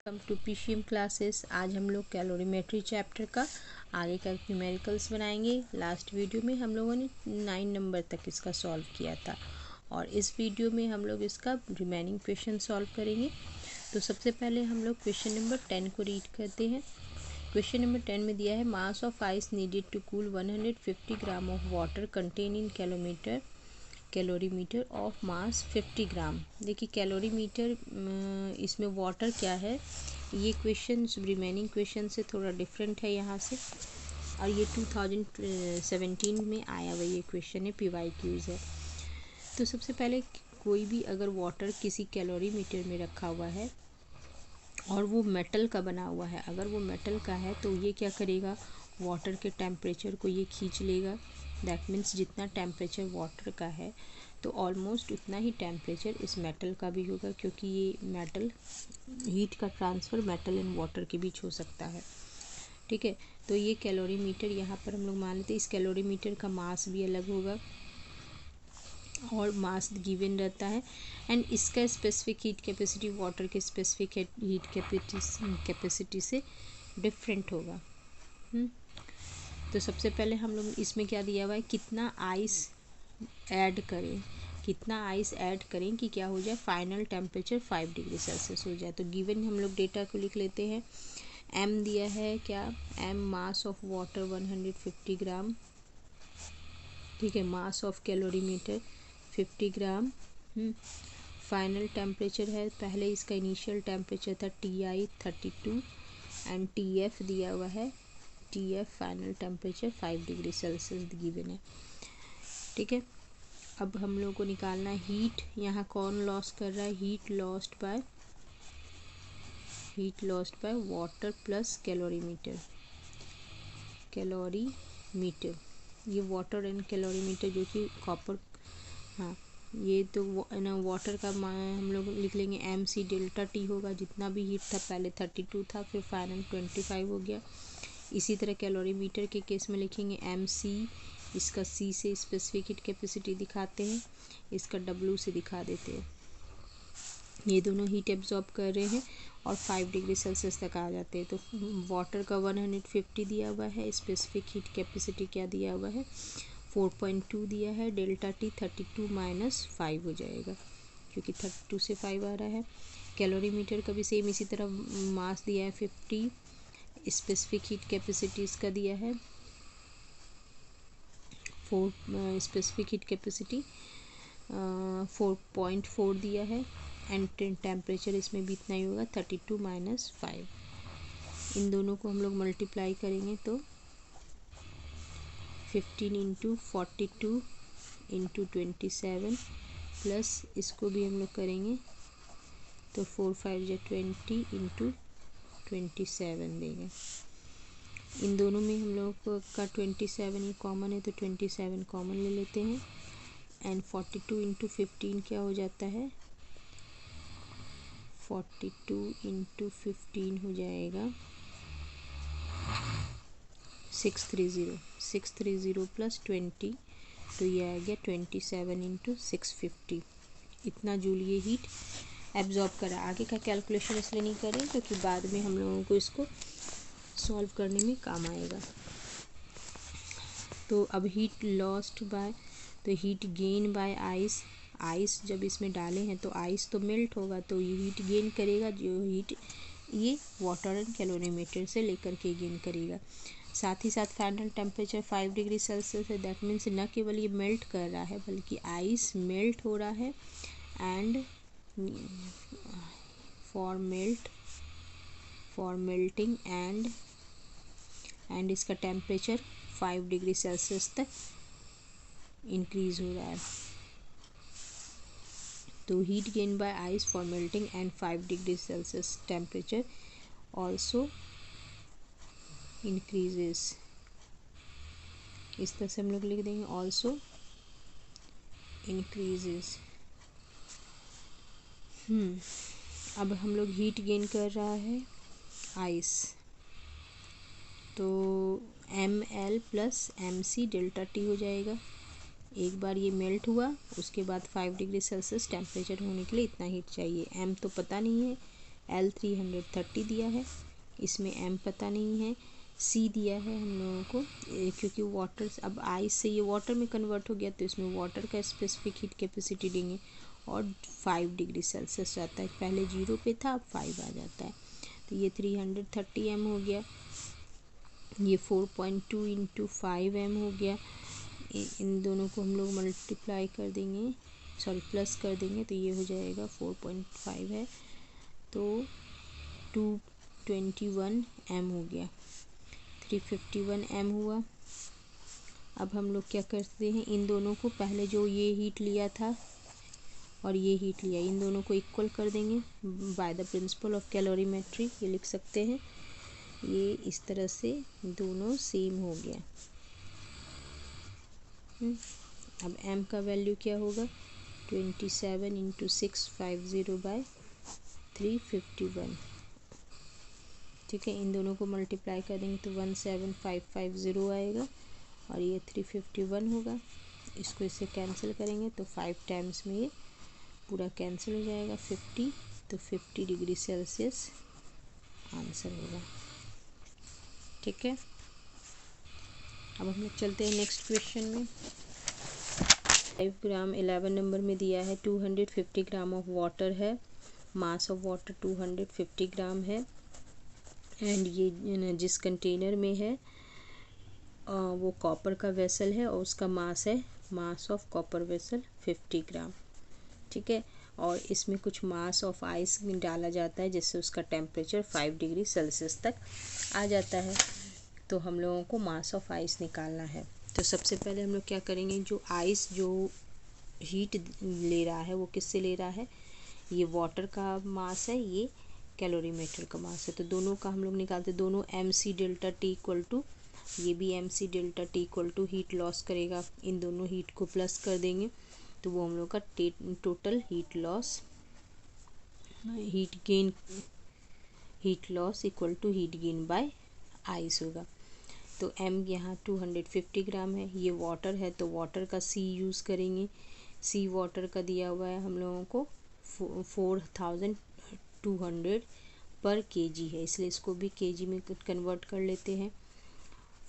Welcome to PCM classes. आज हम लोग कैलोरीमेट्री चैप्टर का आगे का न्यूमेरिकल्स बनाएंगे। लास्ट वीडियो में हम लोगों ने 9 नंबर तक इसका सॉल्व किया था और इस वीडियो में हम लोग इसका रिमेनिंग क्वेश्चन सॉल्व करेंगे। तो सबसे पहले हम लोग क्वेश्चन नंबर 10 को रीड करते हैं। क्वेश्चन नंबर 10 में दिया है mass of ice needed to cool 150 gram of water content in calorimeter of mass 50 gram. देखिए कैलोरीमीटर इसमें वाटर क्या है, ये क्वेश्चन रिमेनिंग क्वेश्चन से थोड़ा डिफरेंट है यहाँ से, और ये 2017 में आया हुआ ये क्वेश्चन है, PYQs है। तो सबसे पहले कोई भी अगर वाटर किसी कैलोरीमीटर में रखा हुआ है और वो मेटल का बना हुआ है, अगर वो मेटल का है तो ये क्या करेगा, वाटर के टेम्परेचर को ये खींच लेगा। दैट मीन्स जितना टेम्परेचर वाटर का है तो ऑलमोस्ट उतना ही टेम्परेचर इस मेटल का भी होगा, क्योंकि ये मेटल हीट का ट्रांसफ़र मेटल एंड वाटर के बीच हो सकता है। ठीक है, तो ये कैलोरीमीटर यहाँ पर हम लोग मान लेते हैं। इस कैलोरीमीटर का मास भी अलग होगा और मास गिवन रहता है, एंड इसका स्पेसिफिक हीट कैपेसिटी वाटर के स्पेसिफिक हीट कैपेसिटी से डिफरेंट होगा। तो सबसे पहले हम लोग इसमें क्या दिया हुआ है, कितना आइस ऐड करें कि क्या हो जाए, फाइनल टेम्परेचर 5 डिग्री सेल्सियस हो जाए। तो गिवन हम लोग डेटा को लिख लेते हैं। एम दिया है क्या, एम मास ऑफ वाटर 150 ग्राम। ठीक है, mass of calorimeter 50 gram. Final temperature है, पहले इसका इनिशियल टेम्परेचर था TI 32 एंड TF दिया हुआ है, TF final temperature 5 degree Celsius given है। ठीक है, अब हम लोग को निकालना है हीट। यहाँ कौन लॉस कर रहा है, heat lost by water plus calorimeter. ये वाटर एंड कैलोरीमीटर जो कि कॉपर, हाँ ये तो ना वाटर का हम लोग लिख लेंगे MC डेल्टा T होगा, जितना भी हीट था पहले 32 था, फिर फाइनल 25 हो गया। इसी तरह कैलोरीमीटर के केस में लिखेंगे MC, इसका C से स्पेसिफिक हीट कैपेसिटी दिखाते हैं, इसका W से दिखा देते हैं। ये दोनों हीट एब्जॉर्ब कर रहे हैं और 5 डिग्री सेल्सियस तक आ जाते हैं। तो वाटर का 150 दिया हुआ है, स्पेसिफिक हीट कैपेसिटी क्या दिया हुआ है 4.2 दिया है, डेल्टा T 32 माइनस 5 हो जाएगा, क्योंकि 32 से 5 आ रहा है। कैलोरीमीटर का भी सेम इसी तरह मास दिया है 50, स्पेसिफिक हीट कैपेसिटी इसका दिया है 4, स्पेसिफिक हीट कैपेसिटी 4.4 दिया है, एंड टेम्परेचर इसमें भी इतना ही होगा 32 माइनस 5। इन दोनों को हम लोग मल्टीप्लाई करेंगे तो 15 इंटू 42 इंटू 27 प्लस इसको भी हम लोग करेंगे तो 4 5 या 20 इंटू 27 देंगे। इन दोनों में हम लोग का 27 ये कॉमन है तो 27 कॉमन ले लेते हैं, एंड 42 इंटू 15 क्या हो जाता है, 42 इंटू 15 हो जाएगा 630 प्लस 20, तो ये आ गया 27 इंटू 650। इतना जूल ये हीट एब्जॉर्ब करा। आगे का कैलकुलेशन इसलिए नहीं करें क्योंकि बाद में हम लोगों को इसको सॉल्व करने में काम आएगा। तो अब हीट लॉस्ट बाय, तो हीट गेन बाय आइस जब इसमें डाले हैं तो आइस तो मेल्ट होगा, तो ये हीट गेन करेगा, जो हीट ये वाटर एंड कैलोरीमीटर से लेकर के गेन करेगा। साथ ही साथ फाइनल टेम्परेचर 5 डिग्री सेल्सियस है, दैट मीन्स न केवल ये मेल्ट कर रहा है बल्कि आइस मेल्ट हो रहा है, एंड फॉर मेल्टिंग एंड इसका टेम्परेचर 5 डिग्री सेल्सियस तक इंक्रीज हो रहा है। तो heat gain by ice for melting and 5 degree Celsius temperature also increases. इस तरह से हम लोग लिख देंगे ऑल्सो इंक्रीजेस। अब हम लोग हीट गेन कर रहा है आइस, तो ML plus MC delta T हो जाएगा। एक बार ये मेल्ट हुआ, उसके बाद 5 डिग्री सेल्सियस टेम्परेचर होने के लिए इतना हीट चाहिए। M तो पता नहीं है, L 330 दिया है, इसमें M पता नहीं है, C दिया है हम लोगों को क्योंकि वाटर अब आइस से ये वाटर में कन्वर्ट हो गया तो इसमें वाटर का स्पेसिफिक हीट कैपेसिटी देंगे और 5 डिग्री सेल्सियस आता है, पहले 0 पे था अब 5 आ जाता है। तो ये 330 M हो गया, ये 4.2 इंटू 5 M हो गया। इन दोनों को हम लोग मल्टीप्लाई कर देंगे, सॉरी प्लस कर देंगे तो ये हो जाएगा 4.5 है तो 221 M हो गया, 351 M हुआ। अब हम लोग क्या करते हैं, इन दोनों को पहले जो ये हीट लिया था और ये हीट लिया, इन दोनों को इक्वल कर देंगे by the principle of calorimetry. ये लिख सकते हैं, ये इस तरह से दोनों सेम हो गया। अब M का वैल्यू क्या होगा, 27 इंटू 650 बाय 351। ठीक है, इन दोनों को मल्टीप्लाई कर देंगे तो 17550 आएगा और ये 351 होगा। इसको इससे कैंसिल करेंगे तो 5 टाइम्स में ये पूरा कैंसिल हो जाएगा 50, तो 50 डिग्री सेल्सियस आंसर होगा। ठीक है, अब हम लोग चलते हैं नेक्स्ट क्वेश्चन में। 5 ग्राम 11 नंबर में दिया है 250 ग्राम ऑफ वाटर है, मास ऑफ वाटर 250 ग्राम है एंड ये जिस कंटेनर में है वो कॉपर का वेसल है और उसका मास है, मास ऑफ कॉपर वेसल 50 ग्राम। ठीक है, और इसमें कुछ मास ऑफ आइस डाला जाता है जिससे उसका टेम्परेचर 5 डिग्री सेल्सियस तक आ जाता है। तो हम लोगों को मास ऑफ आइस निकालना है। तो सबसे पहले हम लोग क्या करेंगे, जो आइस जो हीट ले रहा है वो किससे ले रहा है, ये वाटर का मास है, ये कैलोरीमीटर का मास है। तो दोनों का हम लोग निकालते, दोनों MC delta T equal to, ये भी MC delta T equal to heat loss करेगा, इन दोनों हीट को प्लस कर देंगे तो वो हम लोग का total heat loss, heat loss equal to heat gain by ice होगा। तो M यहाँ 250 ग्राम है, ये वाटर है तो वाटर का C यूज़ करेंगे, C वाटर का दिया हुआ है हम लोगों को 4200 पर kg है, इसलिए इसको भी kg में कन्वर्ट कर लेते हैं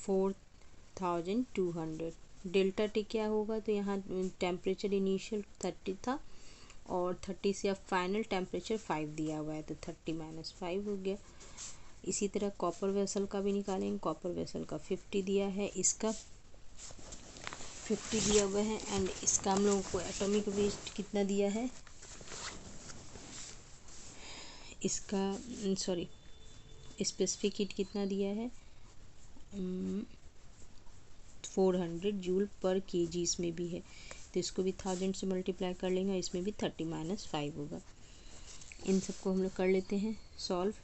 4200। डेल्टा T क्या होगा, तो यहाँ टेम्परेचर इनिशियल 30 था और 30 से अब फाइनल टेम्परेचर 5 दिया हुआ है तो 30 माइनस 5 हो गया। इसी तरह कॉपर वेसल का भी निकालेंगे, कॉपर वेसल का 50 दिया है, इसका 50 दिया हुआ है एंड इसका हम लोगों को एटॉमिक वेट कितना दिया है, इसका सॉरी स्पेसिफिक हीट कितना दिया है 400 जूल पर kg इसमें भी है, तो इसको भी 1000 से मल्टीप्लाई कर लेंगे, इसमें भी 30 माइनस 5 होगा। इन सबको हम लोग कर लेते हैं सॉल्व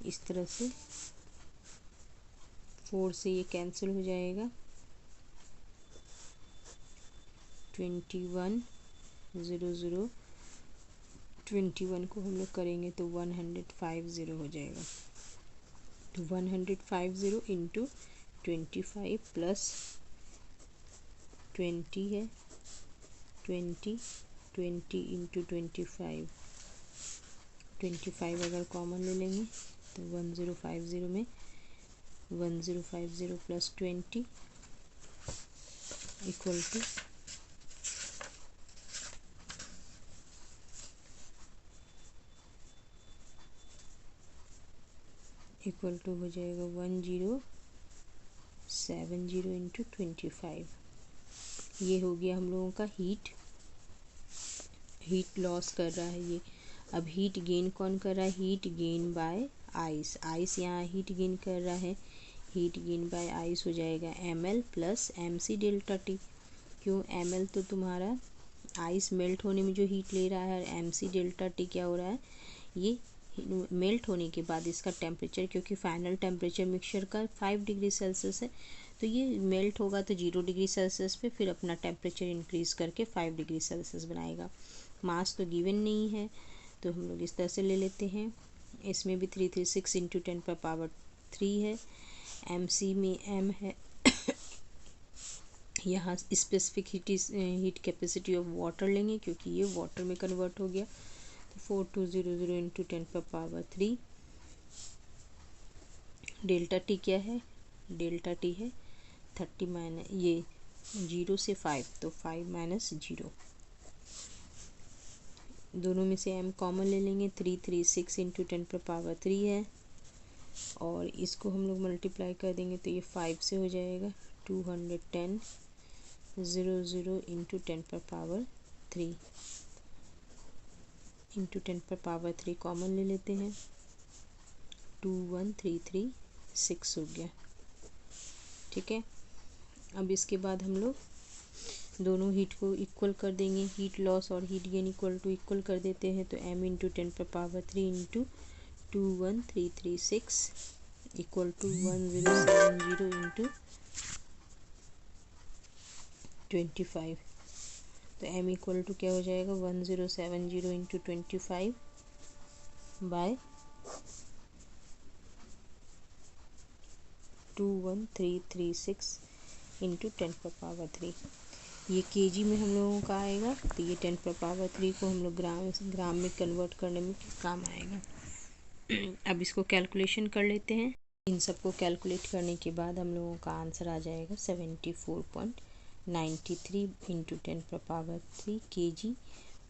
इस तरह से, 4 से ये कैंसिल हो जाएगा, 2100 21 को हम लोग करेंगे तो 150 हो जाएगा। तो 150 इंटू 25 प्लस 20 है, 20 इंटू 25 अगर कॉमन ले लेंगे तो 1050 में 1050 प्लस 20 इक्वल टू हो जाएगा 1070 इंटू 25। ये हो गया हम लोगों का हीट लॉस कर रहा है ये। अब हीट गेन कौन कर रहा है, heat gain by ice, ice यहाँ हीट गेन कर रहा है, हीट गेन बाय आइस हो जाएगा ml plus MC delta T। क्यों, ml तो तुम्हारा आइस मेल्ट होने में जो हीट ले रहा है और MC डेल्टा T क्या हो रहा है, ये मेल्ट होने के बाद इसका टेम्परेचर, क्योंकि फाइनल टेम्परेचर मिक्सचर का 5 डिग्री सेल्सियस है तो ये मेल्ट होगा तो 0 डिग्री सेल्सियस पे फिर अपना टेम्परेचर इंक्रीज़ करके 5 डिग्री सेल्सियस बनाएगा। मास तो गिवन नहीं है तो हम लोग इस तरह से ले लेते हैं, इसमें भी 336 इंटू 10⁻³ है, MC में M है यहाँ specific heat capacity of water लेंगे क्योंकि ये वाटर में कन्वर्ट हो गया तो 4200 इंटू 10⁻³ डेल्टा टी क्या है, डेल्टा टी है 30 माइनस ये 0 से 5 तो 5 माइनस 0, दोनों में से m कॉमन ले लेंगे 336 इंटू 10⁻³ है और इसको हम लोग मल्टीप्लाई कर देंगे तो ये 5 से हो जाएगा 210 00 इंटू 10⁻³ इंटू 10⁻³ कॉमन ले लेते हैं 21336 हो गया। ठीक है, अब इसके बाद हम लोग दोनों हीट को इक्वल कर देंगे, हीट लॉस और हीट गेन इक्वल कर देते हैं तो m into 10⁻³ into 21336 equal to 1070 into 25 तो m इक्वल टू क्या हो जाएगा 1070 इंटू 25 बाय 21336 इंटू 10⁻³ ये केजी में हम लोगों का आएगा तो ये 10⁻³ को हम लोग ग्राम में कन्वर्ट करने में काम आएगा। अब इसको कैलकुलेशन कर लेते हैं, इन सबको कैलकुलेट करने के बाद हम लोगों का आंसर आ जाएगा 74.93 इंटू 10⁻³ केजी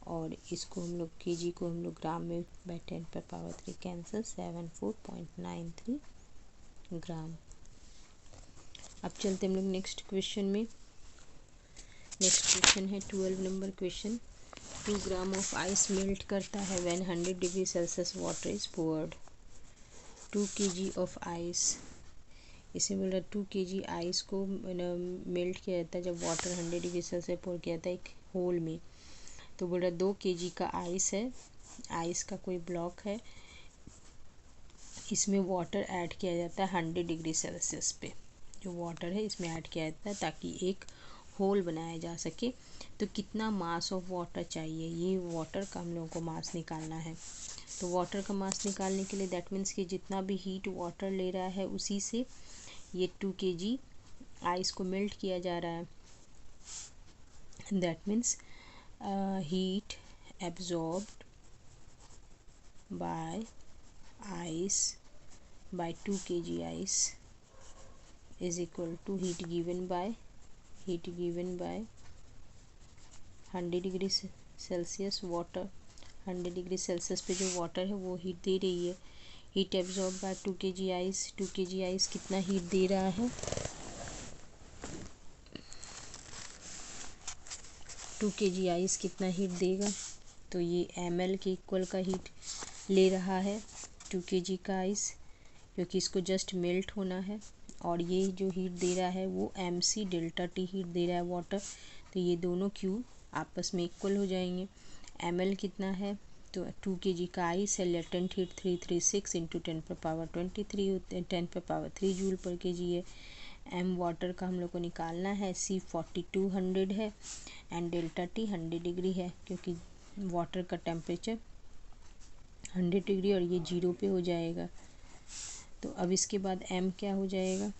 और इसको हम लोग केजी को हम लोग ग्राम में बाय 10⁻³ कैंसिल 74.93 ग्राम। अब चलते हम लोग नेक्स्ट क्वेश्चन में। नेक्स्ट क्वेश्चन है 12 number question. 2 gram of ice melt करता है when 100 degree Celsius water is poured. 2 kg of ice, इसे बोल रहा 2 kg आइस को मेल्ट किया जाता है जब वाटर 100 डिग्री सेल्सियस पोर किया जाता है एक होल में। तो बोल रहा 2 kg का आइस है, आइस का कोई ब्लॉक है, इसमें वाटर ऐड किया जाता है 100 डिग्री सेल्सियस पे। जो वाटर है इसमें ऐड किया जाता है ताकि एक होल बनाया जा सके। तो कितना मास ऑफ वाटर चाहिए, ये वाटर का हम लोगों को मास निकालना है। तो वाटर का मास निकालने के लिए दैट मीन्स कि जितना भी हीट वाटर ले रहा है उसी से ये 2 kg आइस को मेल्ट किया जा रहा है। That means heat absorbed by ice by 2 kg ice is equal to heat given by 100 degree Celsius water. 100 degree Celsius पे जो वाटर है वो हीट दे रही है। Heat absorb by 2 kg ice, 2 kg ice कितना हीट दे रहा है, 2 kg आइस कितना हीट देगा, तो ये ml के इक्वल का हीट ले रहा है 2 kg का आइस, क्योंकि इसको जस्ट मेल्ट होना है। और ये जो हीट दे रहा है वो mc डेल्टा टी हीट दे रहा है वाटर। तो ये दोनों क्यू आपस में इक्वल हो जाएंगे। ml कितना है, तो 2 kg का आइस है, लेटेंट हीट 336 इंटू 10⁻23 10⁻³ जूल पर kg है। m वाटर का हम लोग को निकालना है, c 4200 है एंड डेल्टा टी 100 डिग्री है, क्योंकि वाटर का टेम्परेचर 100 डिग्री और ये 0 पे हो जाएगा। तो अब इसके बाद m क्या हो जाएगा,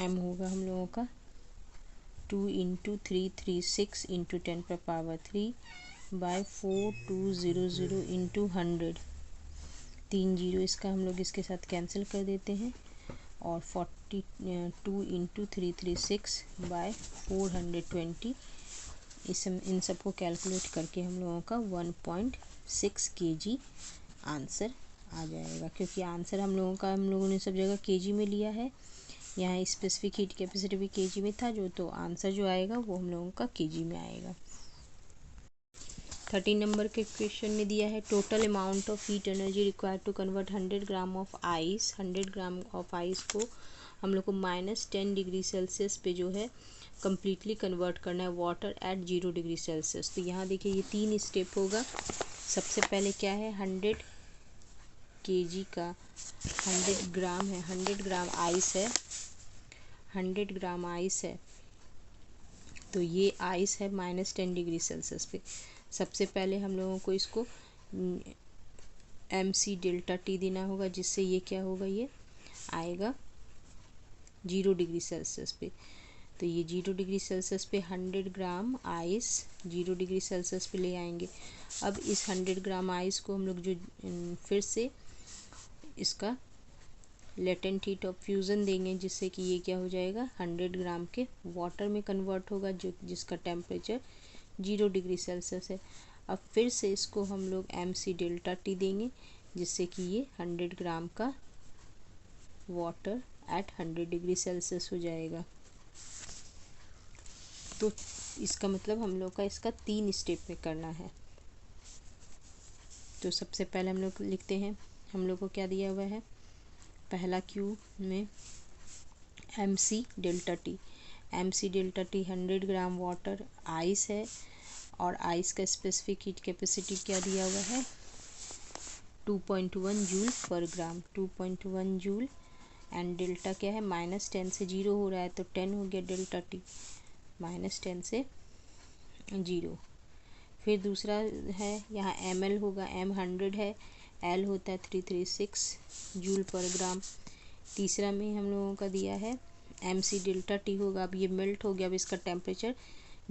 m होगा हम लोगों का 2 into 336 into 10⁻³ by 4200 into 100। 3 zero इसका हम लोग इसके साथ कैंसिल कर देते हैं और 42 इंटू 336 बाय 420 इन सबको कैलकुलेट करके हम लोगों का 1.6 kg आंसर आ जाएगा। क्योंकि आंसर हम लोगों ने सब जगह केजी में लिया है, यहाँ स्पेसिफिक हीट कैपेसिटी भी केजी में था जो, तो आंसर जो आएगा वो हम लोगों का केजी में आएगा। 13 नंबर के क्वेश्चन में दिया है total amount of heat energy required to convert 100 gram of ice. 100 gram of ice को हम लोग को -10 डिग्री सेल्सियस पे जो है कम्प्लीटली कन्वर्ट करना है वाटर एट 0 डिग्री सेल्सियस। तो यहाँ देखिए ये 3 स्टेप होगा। सबसे पहले क्या है, 100 kg का 100 ग्राम है, 100 ग्राम आइस है, 100 ग्राम आइस है। तो ये आइस है -10 डिग्री सेल्सियस पे। सबसे पहले हम लोगों को इसको mc डेल्टा टी देना होगा, जिससे ये क्या होगा, ये आएगा 0 डिग्री सेल्सियस पे। तो ये 0 डिग्री सेल्सियस पे 100 ग्राम आइस 0 डिग्री सेल्सियस पे ले आएंगे। अब इस 100 ग्राम आइस को हम लोग जो फिर से इसका लेटेंट हीट ऑफ फ्यूज़न देंगे, जिससे कि ये क्या हो जाएगा 100 ग्राम के वाटर में कन्वर्ट होगा, जो जिसका टेम्परेचर 0 डिग्री सेल्सियस है। अब फिर से इसको हम लोग mc डेल्टा टी देंगे, जिससे कि ये 100 ग्राम का वाटर एट 100 डिग्री सेल्सियस हो जाएगा। तो इसका मतलब हम लोग का इसका 3 स्टेप में करना है। तो सबसे पहले हम लोग लिखते हैं, हम लोग को क्या दिया हुआ है, पहला क्यू में mc delta T, mc delta T 100 gram water ice है, और आइस का स्पेसिफिक हीट कैपेसिटी क्या दिया हुआ है 2.1 जूल पर ग्राम, 2.1 जूल। एंड डेल्टा क्या है -10 से 0 हो रहा है, तो 10 हो गया डेल्टा टी, -10 से 0। फिर दूसरा है यहाँ ml होगा, m 100 है, l होता है 336 जूल पर ग्राम। तीसरा में हम लोगों का दिया है mc डेल्टा टी होगा, अब ये मेल्ट हो गया, अब इसका टेम्परेचर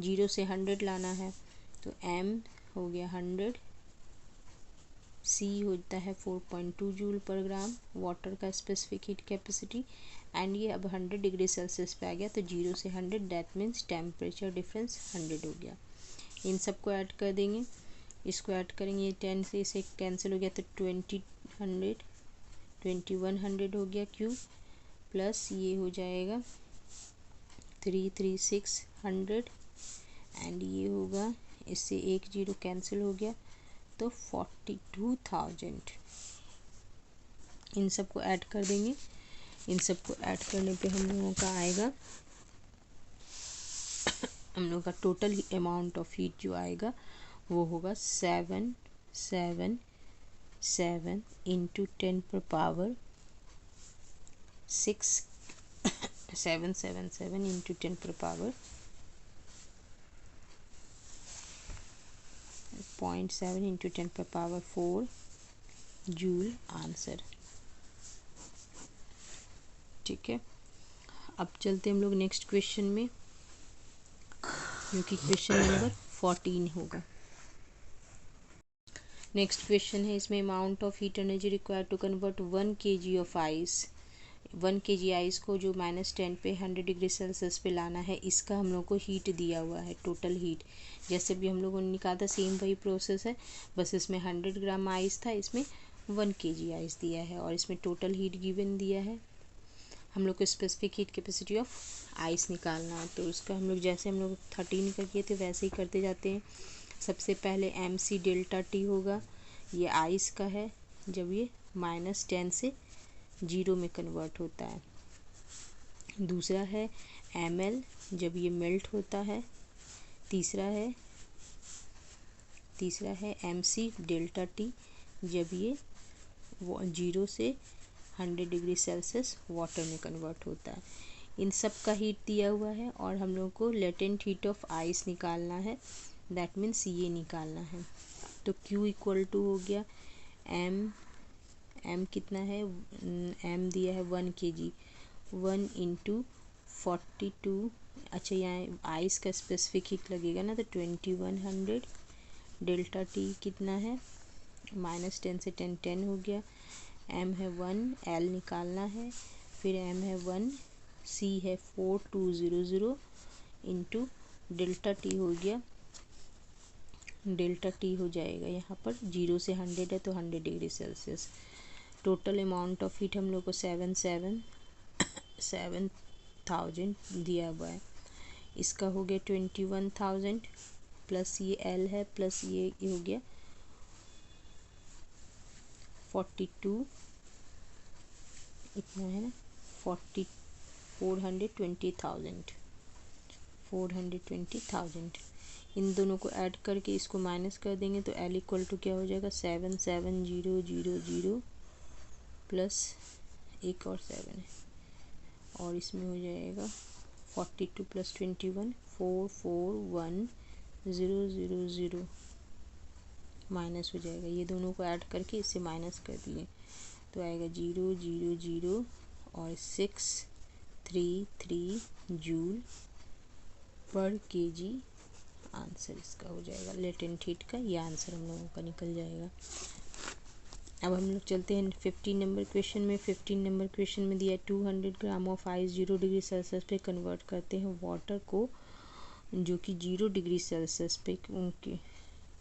0 से 100 लाना है, तो m हो गया 100, c होता है 4.2 जूल पर ग्राम वाटर का स्पेसिफिक हीट कैपेसिटी, एंड ये अब 100 डिग्री सेल्सियस पे आ गया, तो 0 से 100 दैट मीन्स टेम्परेचर डिफरेंस 100 हो गया। इन सबको ऐड कर देंगे, इसको ऐड करेंगे, 10 से इसे कैंसिल हो गया, तो 2100 हो गया क्यू, प्लस ये हो जाएगा 33600, एंड ये होगा, इससे एक जीरो कैंसिल हो गया, तो 42,000। इन सबको ऐड कर देंगे, इन सबको ऐड करने पे हम लोगों का आएगा, हम लोग का टोटल अमाउंट ऑफ हीट जो आएगा वो होगा 777 इंटू 10 पर पावर 6 777 इंटू 10 पर पावर 0.7 इंटू 10 पर पावर 4 जूल आंसर। ठीक है, अब चलते हम लोग नेक्स्ट क्वेश्चन में, जो कि क्वेश्चन नंबर 14 होगा। नेक्स्ट क्वेश्चन है, इसमें amount of heat energy required to convert 1 kg of ice, 1 kg ice को जो -10 पे 100 डिग्री सेल्सियस पे लाना है, इसका हम लोग को हीट दिया हुआ है, टोटल हीट। जैसे भी हम लोगों ने निकाला था सेम वही प्रोसेस है, बस इसमें 100 ग्राम आइस था, इसमें 1 kg आइस दिया है, और इसमें टोटल हीट गिवन दिया है। हम लोग को specific heat capacity of ice निकालना है, तो उसका हम लोग जैसे हम लोग 13 का किए थे वैसे ही करते जाते हैं। सबसे पहले mc डेल्टा टी होगा, ये आइस का है, जब ये -10 से 0 में कन्वर्ट होता है। दूसरा है ml, जब ये मेल्ट होता है। तीसरा है mc डेल्टा टी, जब ये 0 से 100 डिग्री सेल्सियस वाटर में कन्वर्ट होता है। इन सब का हीट दिया हुआ है, और हम लोग को लेटेंट हीट ऑफ आइस निकालना है, दैट मीन्स ये निकालना है। तो Q इक्वल टू हो गया m कितना है, m दिया है 1 kg, 1 इंटू 42, अच्छा यहाँ आइस का स्पेसिफिक हीट लगेगा ना, तो 2100। डेल्टा टी कितना है, -10 से 10 हो गया, m है 1, l निकालना है, फिर m है 1, c है 4200 इंटू डेल्टा टी हो गया, डेल्टा टी हो जाएगा यहाँ पर 0 से 100 है, तो 100 degree Celsius. Total amount of heat हम लोग को 7,000 दिया हुआ है, इसका हो गया 21,000, प्लस ये L है, प्लस ये हो गया 42, इतना है ना 420,000। इन दोनों को ऐड करके इसको माइनस कर देंगे, तो L इक्वल टू क्या हो जाएगा 77000 प्लस एक और 7 है, और इसमें हो जाएगा 42 प्लस 21 441,000 माइनस हो जाएगा। ये दोनों को ऐड करके इससे माइनस कर दिए, तो आएगा 000 और 633 जूल पर केजी आंसर इसका हो जाएगा। लेटेंट हीट का ये आंसर हम लोगों का निकल जाएगा। अब हम लोग चलते हैं 15 नंबर क्वेश्चन में। 15 नंबर क्वेश्चन में दिया है 200 gram of ice 0 degree Celsius पे कन्वर्ट करते हैं वाटर को, जो कि 0 डिग्री सेल्सियस पे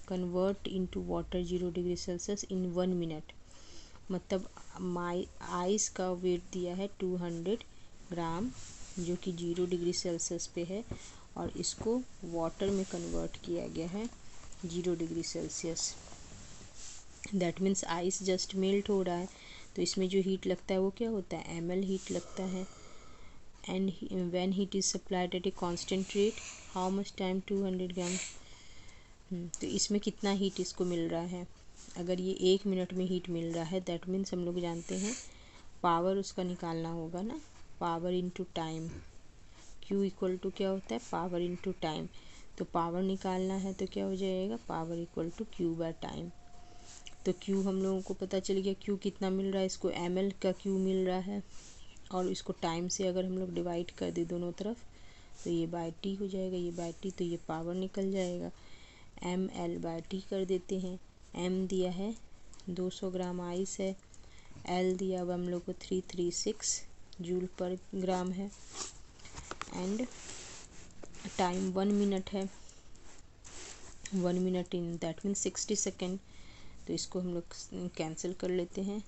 convert into water 0 degree Celsius in 1 minute. मतलब आइस का वेट दिया है 200 ग्राम जो कि 0 डिग्री सेल्सियस पे है, और इसको वाटर में कन्वर्ट किया गया है 0 degree Celsius. That means ice just melt हो रहा है, तो इसमें जो हीट लगता है वो क्या होता है, ml हीट लगता है। And when heat is supplied eight a constant rate, how much time 200 ग्राम। तो इसमें कितना हीट इसको मिल रहा है, अगर ये 1 मिनट में हीट मिल रहा है, दैट मीन्स हम लोग जानते हैं पावर उसका निकालना होगा ना, power into time. Q equal to क्या होता है, पावर इनटू टाइम। तो पावर निकालना है तो क्या हो जाएगा, power equal to Q by time. तो Q हम लोगों को पता चल गया, Q कितना मिल रहा है, इसको ml का Q मिल रहा है, और इसको टाइम से अगर हम लोग डिवाइड कर दे दोनों तरफ तो ये बाय टी हो जाएगा, ये बाय टी, तो ये पावर निकल जाएगा। ml बाय टी कर देते हैं। m दिया है 200 ग्राम आइस है, l दिया अब हम लोग को 336 जूल पर ग्राम है, एंड टाइम 1 मिनट है, 1 minute in that means 60 second. तो इसको हम लोग कैंसिल कर लेते हैं।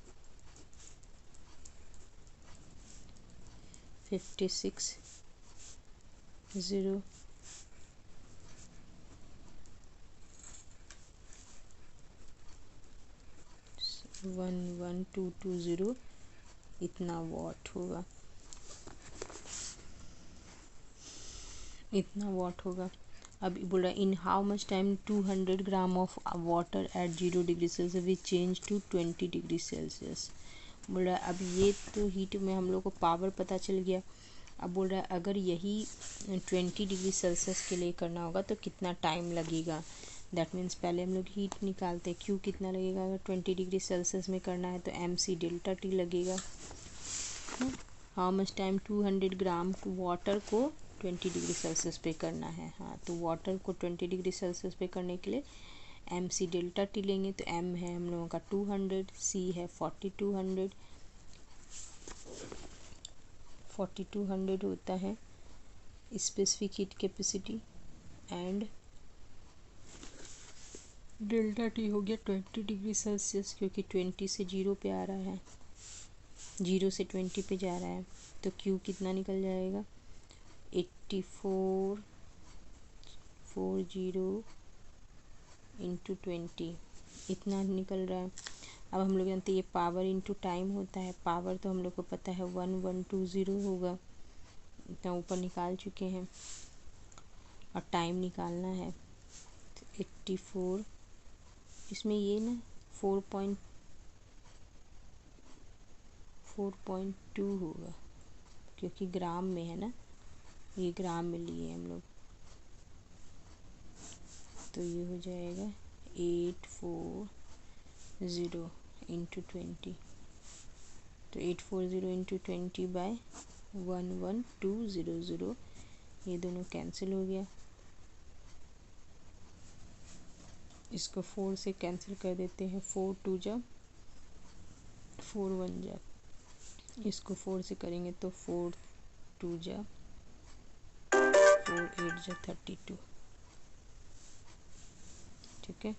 56 0 11220 इतना वॉट होगा, इतना वॉट होगा। अब बोल रहा है in how much time 200 gram of water at 0 degree Celsius which change to 20 degree Celsius. बोल रहा है अब ये तो हीट में हम लोग को पावर पता चल गया। अब बोल रहा है अगर यही 20 डिग्री सेल्सियस के लिए करना होगा तो कितना टाइम लगेगा। दैट मीन्स पहले हम लोग हीट निकालते हैं, क्यू कितना लगेगा, अगर 20 डिग्री सेल्सियस में करना है तो MC डेल्टा टी लगेगा। How much time 200 gram water को 20 डिग्री सेल्सियस पे करना है। हाँ, तो वाटर को 20 डिग्री सेल्सियस पे करने के लिए MC डेल्टा टी लेंगे। तो M है हम लोगों का 200, C है 4200 होता है specific heat capacity, and delta T हो गया 20 डिग्री सेल्सियस, क्योंकि 20 से 0 पे आ रहा है, 0 से 20 पे जा रहा है। तो Q कितना निकल जाएगा, 8440 इंटू 20 इतना निकल रहा है। अब हम लोग जानते हैं ये पावर इंटू टाइम होता है, पावर तो हम लोग को पता है 1120 होगा, इतना ऊपर निकाल चुके हैं, और टाइम निकालना है। तो 84 इसमें ये ना 4.2 होगा, क्योंकि ग्राम में है ना, ये ग्राम में लिए हम लोग, तो ये हो जाएगा 840 इंटू 20। तो 840 इंटू 20 बाय 11200, ये दोनों कैंसिल हो गया। इसको 4 से कैंसिल कर देते हैं, 4 2 जा 4 1 जा, इसको 4 से करेंगे तो 4 2 जा 4 8 जा 32, ठीक है।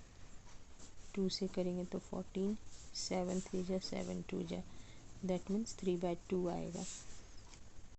2 से करेंगे तो 14, 7 3 जा 7 2 जा, दैट मीन्स 3/2 आएगा।